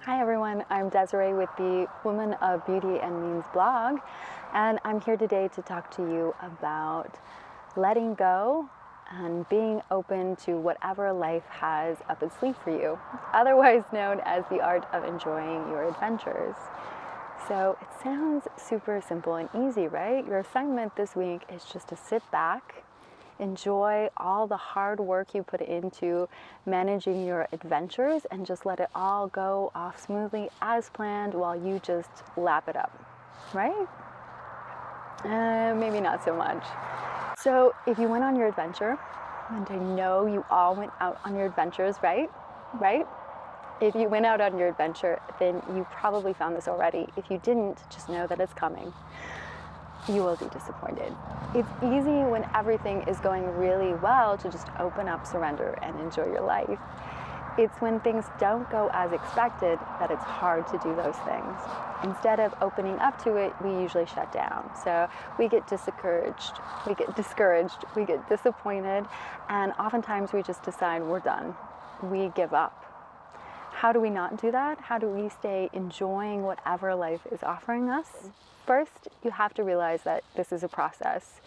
Hi everyone, I'm Desiree with the Woman of Beauty and Means blog, and I'm here today to talk to you about letting go and being open to whatever life has up its sleeve for you, otherwise known as the art of enjoying your adventures. So it sounds super simple and easy, right? Your assignment this week is just to sit back, enjoy all the hard work you put into managing your adventures, and just let it all go off smoothly as planned while you just lap it up, right? Maybe not so much. So if you went on your adventure, and I know you all went out on your adventures, right? If you went out on your adventure, then you probably found this already. If you didn't, just know that it's coming. You will be disappointed. It's easy when everything is going really well to just open up, surrender, and enjoy your life. It's when things don't go as expected that it's hard to do those things. Instead of opening up to it, we usually shut down. So we get discouraged, we get disappointed, and oftentimes we just decide we're done. We give up. How do we not do that? How do we stay enjoying whatever life is offering us? First, you have to realize that this is a process.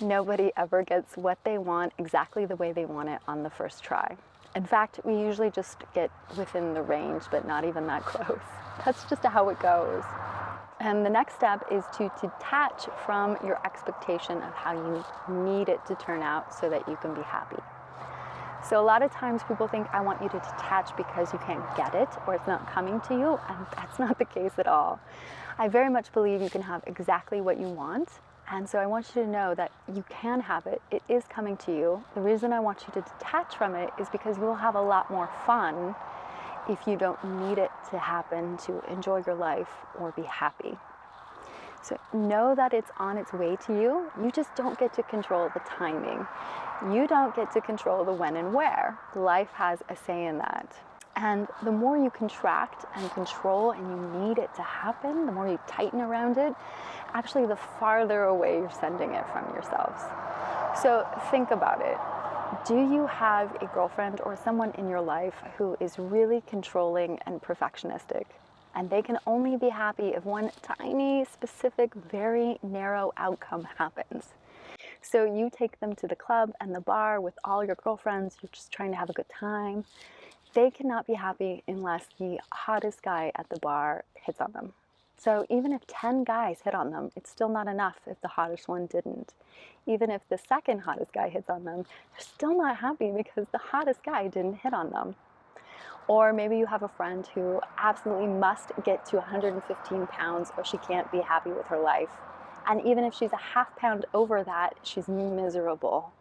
Nobody ever gets what they want exactly the way they want it on the first try. In fact, we usually just get within the range, but not even that close. That's just how it goes. And the next step is to detach from your expectation of how you need it to turn out so that you can be happy. So a lot of times people think, I want you to detach because you can't get it or it's not coming to you, and that's not the case at all. I very much believe you can have exactly what you want, and so I want you to know that you can have it. It is coming to you. The reason I want you to detach from it is because you will have a lot more fun if you don't need it to happen to enjoy your life or be happy. So know that it's on its way to you. You just don't get to control the timing. You don't get to control the when and where. Life has a say in that. And the more you contract and control and you need it to happen, the more you tighten around it, actually the farther away you're sending it from yourselves. So think about it. Do you have a girlfriend or someone in your life who is really controlling and perfectionistic? And they can only be happy if one tiny, specific, very narrow outcome happens. So you take them to the club and the bar with all your girlfriends, you're just trying to have a good time. They cannot be happy unless the hottest guy at the bar hits on them. So even if 10 guys hit on them, it's still not enough if the hottest one didn't. Even if the second hottest guy hits on them, they're still not happy because the hottest guy didn't hit on them. Or maybe you have a friend who absolutely must get to 115 pounds or she can't be happy with her life. And even if she's a half pound over that, she's miserable,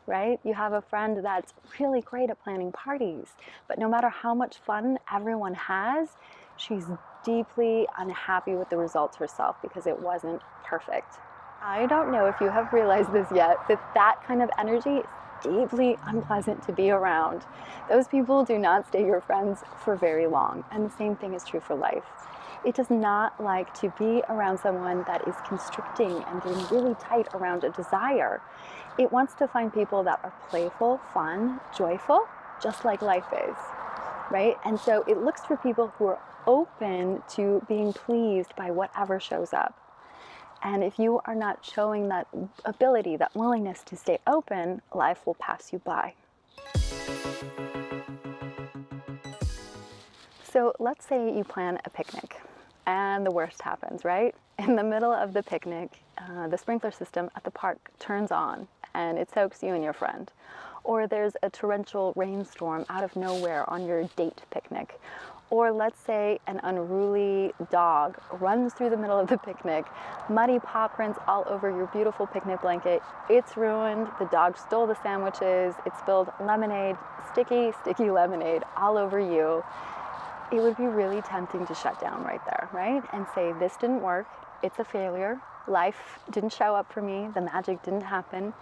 right? You have a friend that's really great at planning parties, but no matter how much fun everyone has, she's deeply unhappy with the results herself because it wasn't perfect. I don't know if you have realized this yet, but that kind of energy is deeply unpleasant to be around. Those people do not stay your friends for very long, and the same thing is true for life. It does not like to be around someone that is constricting and being really tight around a desire. It wants to find people that are playful, fun, joyful, just like life is, right? And so it looks for people who are open to being pleased by whatever shows up. And if you are not showing that ability, that willingness to stay open, life will pass you by. So let's say you plan a picnic and the worst happens, right? In the middle of the picnic, the sprinkler system at the park turns on and it soaks you and your friend. Or there's a torrential rainstorm out of nowhere on your date picnic. Or let's say an unruly dog runs through the middle of the picnic, muddy paw prints all over your beautiful picnic blanket. It's ruined. The dog stole the sandwiches. It spilled lemonade, sticky lemonade all over you. It would be really tempting to shut down right there, right? And say, this didn't work. It's a failure. Life didn't show up for me. The magic didn't happen.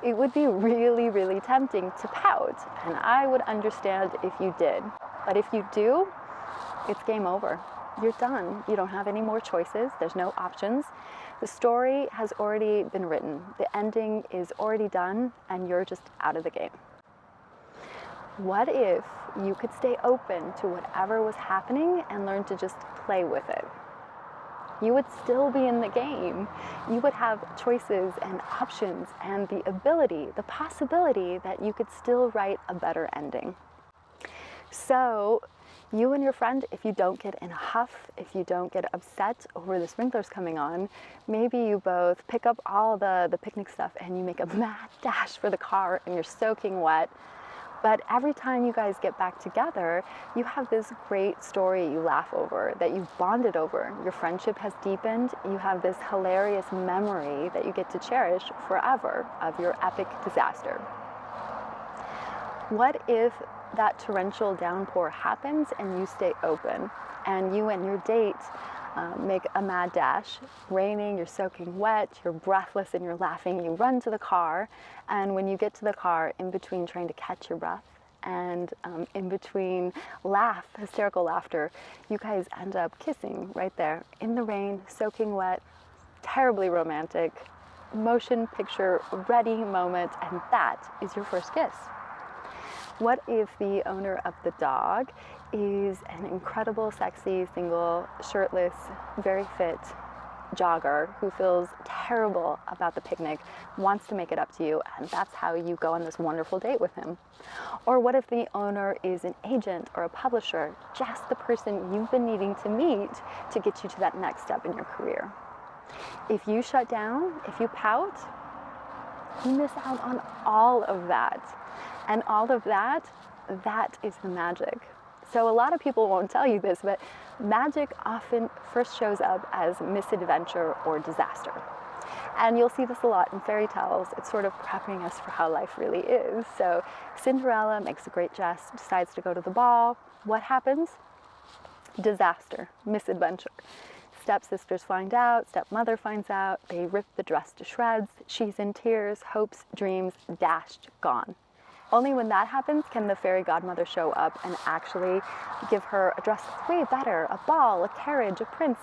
It would be really, really tempting to pout. And I would understand if you did. But if you do, it's game over. You're done. You don't have any more choices. There's no options. The story has already been written. The ending is already done, and you're just out of the game. What if you could stay open to whatever was happening and learn to just play with it? You would still be in the game. You would have choices and options and the ability, the possibility that you could still write a better ending. So you and your friend, if you don't get in a huff, if you don't get upset over the sprinklers coming on, maybe you both pick up all the picnic stuff and you make a mad dash for the car and you're soaking wet. But every time you guys get back together, you have this great story you laugh over, that you've bonded over. Your friendship has deepened. You have this hilarious memory that you get to cherish forever of your epic disaster. What if that torrential downpour happens and you stay open and you and your date make a mad dash, raining, you're soaking wet, you're breathless and you're laughing, you run to the car, and when you get to the car, in between trying to catch your breath and in between hysterical laughter, you guys end up kissing right there in the rain, soaking wet, terribly romantic, motion picture ready moment, and that is your first kiss. What if the owner of the dog is an incredible, sexy, single, shirtless, very fit jogger who feels terrible about the picnic, wants to make it up to you, and that's how you go on this wonderful date with him? Or what if the owner is an agent or a publisher, just the person you've been needing to meet to get you to that next step in your career? If you shut down, if you pout, you miss out on all of that. And all of that, that is the magic. So a lot of people won't tell you this, but magic often first shows up as misadventure or disaster. And you'll see this a lot in fairy tales. It's sort of prepping us for how life really is. So Cinderella makes a great dress, decides to go to the ball. What happens? Disaster, misadventure. Stepsisters find out, stepmother finds out, they rip the dress to shreds. She's in tears, hopes, dreams, dashed, gone. Only when that happens can the fairy godmother show up and actually give her a dress that's way better, a ball, a carriage, a prince,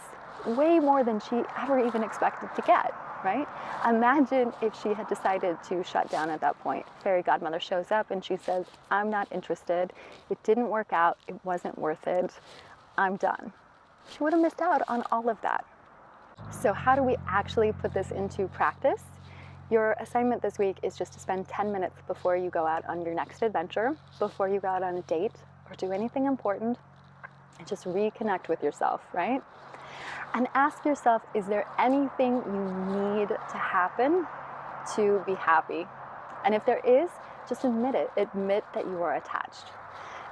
way more than she ever even expected to get, right? Imagine if she had decided to shut down at that point. Fairy godmother shows up and she says, I'm not interested. It didn't work out. It wasn't worth it. I'm done. She would have missed out on all of that. So how do we actually put this into practice? Your assignment this week is just to spend 10 minutes before you go out on your next adventure, before you go out on a date or do anything important, and just reconnect with yourself, right? And ask yourself, is there anything you need to happen to be happy? And if there is, just admit it. Admit that you are attached.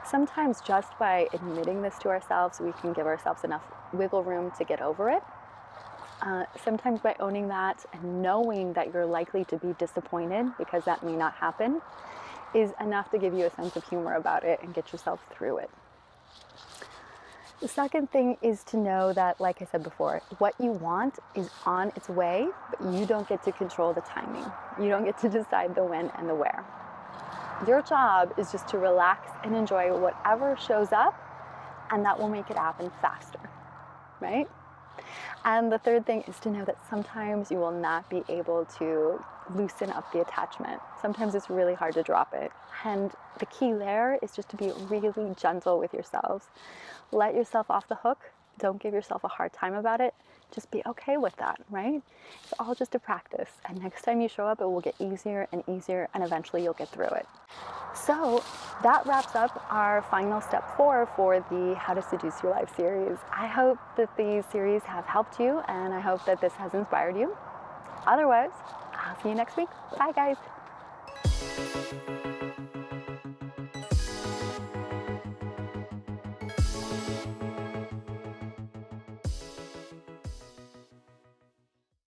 Sometimes just by admitting this to ourselves, we can give ourselves enough wiggle room to get over it. Sometimes by owning that and knowing that you're likely to be disappointed because that may not happen is enough to give you a sense of humor about it and get yourself through it. The second thing is to know that, like I said before, what you want is on its way, but you don't get to control the timing. You don't get to decide the when and the where. Your job is just to relax and enjoy whatever shows up, and that will make it happen faster, right? And the third thing is to know that sometimes you will not be able to loosen up the attachment. Sometimes it's really hard to drop it. And the key there is just to be really gentle with yourselves. Let yourself off the hook. Don't give yourself a hard time about it. Just be okay with that, right? It's all just a practice. And next time you show up, it will get easier and easier, and eventually you'll get through it. So that wraps up our final step 4 for the How to Seduce Your Life series. I hope that these series have helped you, and I hope that this has inspired you. Otherwise, I'll see you next week. Bye, guys.